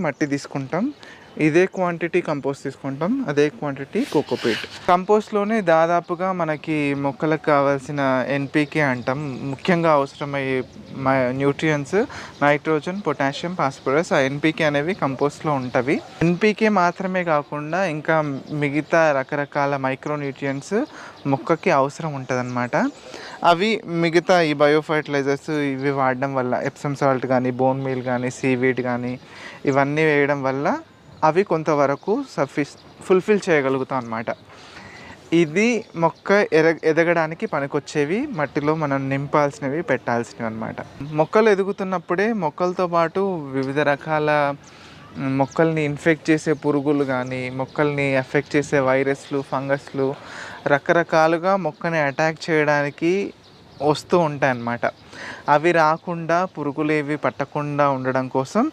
మట్టి తీసుకుంటాం, ఇదే క్వాంటిటీ కంపోస్ట్ తీసుకుంటాం, అదే క్వాంటిటీ కోకోపీట్. కంపోస్ట్లోనే దాదాపుగా మనకి మొక్కలకు కావాల్సిన ఎన్పికే అంటాం, ముఖ్యంగా అవసరమయ్యే న్యూట్రియంట్స్ నైట్రోజన్, పొటాషియం, ఫాస్ఫరస్. ఆ ఎన్పికే అనేవి కంపోస్ట్లో ఉంటవి. ఎన్పికే మాత్రమే కాకుండా ఇంకా మిగతా రకరకాల మైక్రో న్యూట్రియంట్స్ మొక్కకి అవసరం ఉంటుందన్నమాట. అవి మిగతా ఈ బయో ఫర్టిలైజర్స్ ఇవి వాడడం వల్ల, ఎప్సమ్ సాల్ట్ కానీ, బోన్ మీల్ కానీ, సీవీడ్ కానీ ఇవన్నీ వేయడం వల్ల అవి కొంతవరకు ఫుల్ఫిల్ చేయగలుగుతాం అన్నమాట. ఇది మొక్క ఎదగడానికి పనికొచ్చేవి, మట్టిలో మనం నింపాల్సినవి, పెట్టాల్సినవి అన్నమాట. మొక్కలు ఎదుగుతున్నప్పుడే మొక్కలతో పాటు వివిధ రకాల మొక్కల్ని ఇన్ఫెక్ట్ చేసే పురుగులు కానీ, మొక్కల్ని ఎఫెక్ట్ చేసే వైరస్లు, ఫంగస్లు రకరకాలుగా మొక్కని అటాక్ చేయడానికి వస్తూ ఉంటాయన్నమాట. అవి రాకుండా, పురుగులు ఏవి పట్టకుండా ఉండడం కోసం